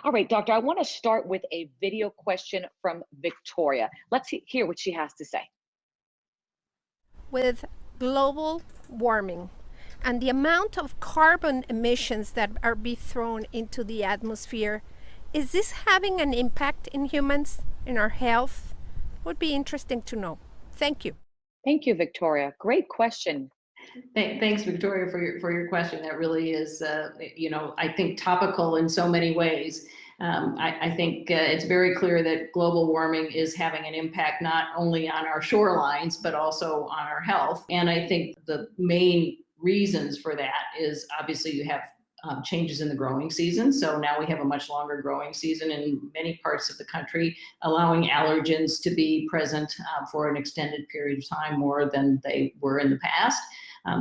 All right, doctor, I want to start with a video question from Victoria. Let's hear what she has to say. With global warming and the amount of carbon emissions that are being thrown into the atmosphere, is this having an impact in humans, in our health? Would be interesting to know. Thank you. Thank you, Victoria. Great question. Thanks, Victoria, for your question. That really is, I think topical in so many ways. I think it's very clear that global warming is having an impact not only on our shorelines, but also on our health. And I think the main reasons for that is obviously you have changes in the growing season. So now we have a much longer growing season in many parts of the country, allowing allergens to be present for an extended period of time more than they were in the past.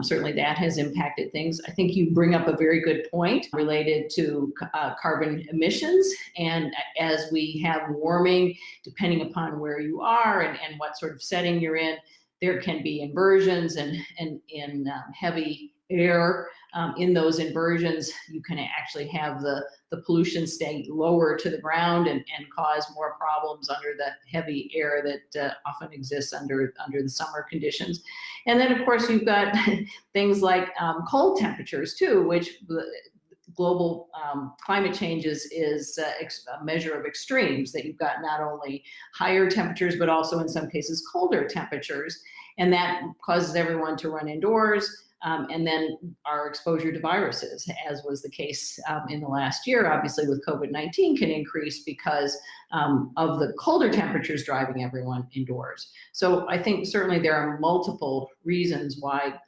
Certainly that has impacted things. I think you bring up a very good point related to carbon emissions. And as we have warming, depending upon where you are and what sort of setting you're in, there can be inversions and in heavy air. In those inversions, you can actually have the pollution stay lower to the ground and cause more problems under the heavy air that often exists under the summer conditions. And then, of course, you've got things like cold temperatures too, which global climate change is a measure of extremes, that you've got not only higher temperatures, but also in some cases colder temperatures. And that causes everyone to run indoors. And then our exposure to viruses, as was the case in the last year, obviously with COVID-19, can increase because of the colder temperatures driving everyone indoors. So I think certainly there are multiple reasons why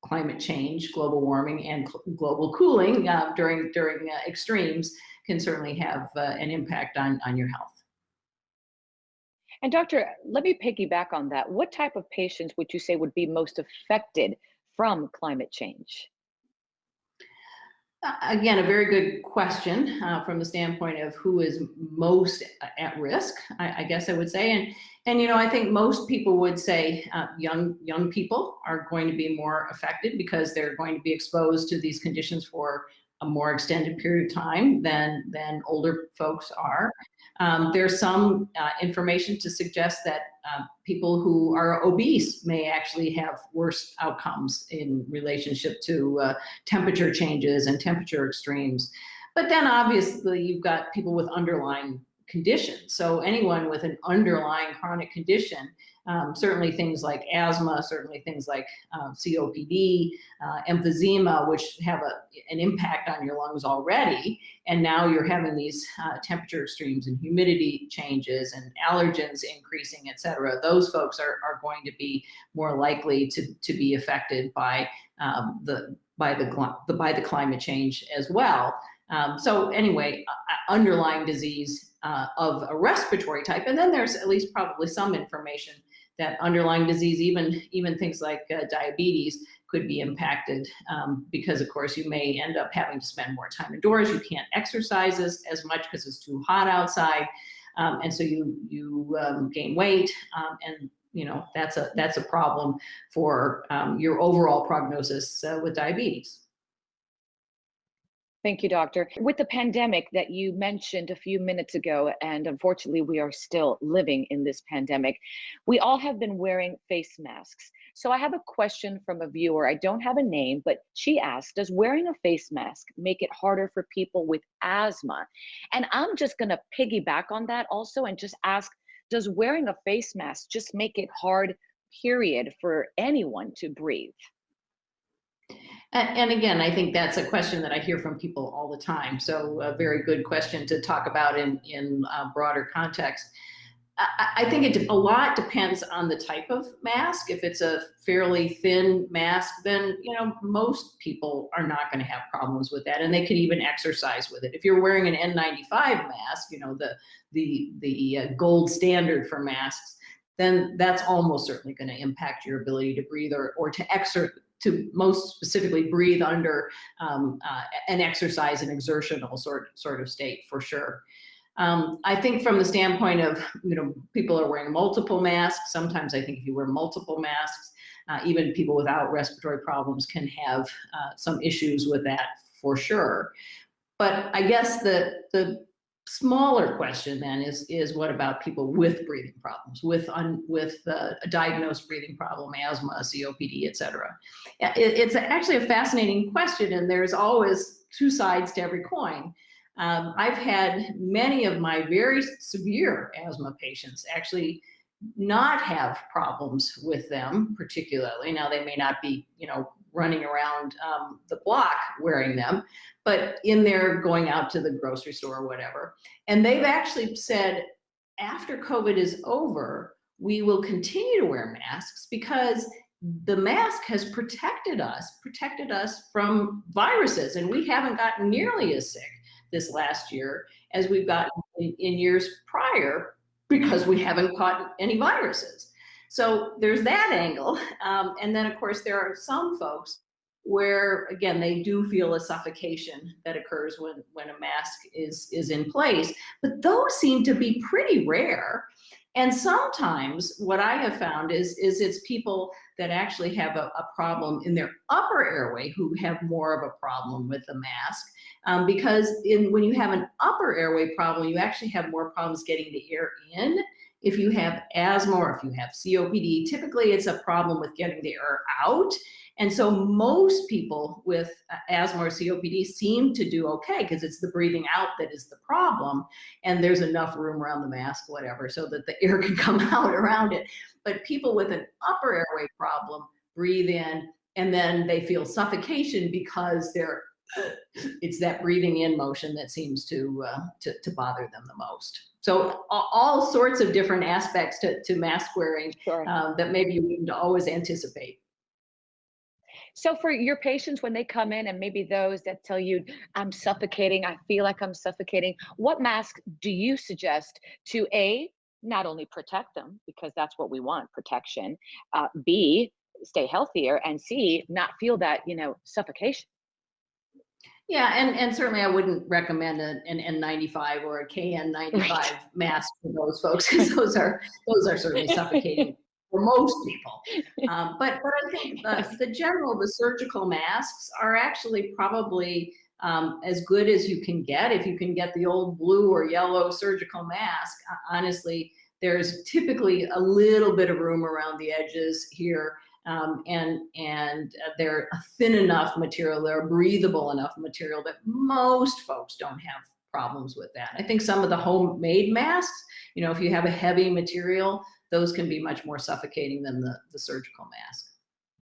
climate change, global warming, and global cooling during extremes can certainly have an impact on your health. And doctor, let me piggyback on that. What type of patients would you say would be most affected from climate change? Again, a very good question from the standpoint of who is most at risk, I guess I would say. And I think most people would say young people are going to be more affected because they're going to be exposed to these conditions for a more extended period of time than older folks are. There's some information to suggest that people who are obese may actually have worse outcomes in relationship to temperature changes and temperature extremes. But then obviously you've got people with underlying conditions. So anyone with an underlying chronic condition, certainly things like asthma, certainly things like COPD, emphysema, which have an impact on your lungs already. And now you're having these temperature extremes and humidity changes and allergens increasing, et cetera. Those folks are going to be more likely to be affected by the climate change as well. So anyway, underlying disease of a respiratory type, and then there's at least probably some information that underlying disease, even things like diabetes, could be impacted because, of course, you may end up having to spend more time indoors. You can't exercise as much because it's too hot outside, and so you gain weight, and that's a problem for your overall prognosis with diabetes. Thank you, doctor. With the pandemic that you mentioned a few minutes ago, and unfortunately we are still living in this pandemic, we all have been wearing face masks. So I have a question from a viewer. I don't have a name, but she asked, does wearing a face mask make it harder for people with asthma? And I'm just going to piggyback on that also and just ask, does wearing a face mask just make it hard, period, for anyone to breathe? And again, I think that's a question that I hear from people all the time. So a very good question to talk about in broader context. I think a lot depends on the type of mask. If it's a fairly thin mask, then most people are not going to have problems with that, and they can even exercise with it. If you're wearing an N95 mask, the gold standard for masks, then that's almost certainly going to impact your ability to breathe or to most specifically breathe under an exercise and exertional sort of state for sure. I think from the standpoint of, people are wearing multiple masks. Sometimes I think if you wear multiple masks, even people without respiratory problems can have some issues with that for sure. But I guess the smaller question then is what about people with breathing problems, with a diagnosed breathing problem, asthma, COPD, et cetera? It's actually a fascinating question, and there's always two sides to every coin. I've had many of my very severe asthma patients actually not have problems with them particularly. Now, they may not be, running around the block wearing them, but in there going out to the grocery store or whatever. And they've actually said, after COVID is over, we will continue to wear masks because the mask has protected us from viruses. And we haven't gotten nearly as sick this last year as we've gotten in years prior because we haven't caught any viruses. So there's that angle. And then, of course, there are some folks where, again, they do feel a suffocation that occurs when a mask is in place. But those seem to be pretty rare. And sometimes what I have found is it's people that actually have a problem in their upper airway who have more of a problem with the mask. Because when you have an upper airway problem, you actually have more problems getting the air in. If you have asthma or if you have COPD, typically it's a problem with getting the air out. And so most people with asthma or COPD seem to do okay because it's the breathing out that is the problem. And there's enough room around the mask, whatever, so that the air can come out around it. But people with an upper airway problem breathe in and then they feel suffocation because it's that breathing in motion that seems to bother them the most. So all sorts of different aspects to mask wearing. Sure. That maybe you wouldn't always anticipate. So for your patients, when they come in and maybe those that tell you, I'm suffocating, I feel like I'm suffocating, what mask do you suggest to not only protect them, because that's what we want, protection, B, stay healthier, and C, not feel that, suffocation? Yeah, and certainly I wouldn't recommend an N95 or a KN95 Right. mask for those folks because those are certainly suffocating for most people. But I think the surgical masks are actually probably as good as you can get. If you can get the old blue or yellow surgical mask, honestly, there's typically a little bit of room around the edges here. And they're a thin enough material, they're a breathable enough material that most folks don't have problems with that. I think some of the homemade masks, if you have a heavy material, those can be much more suffocating than the surgical mask.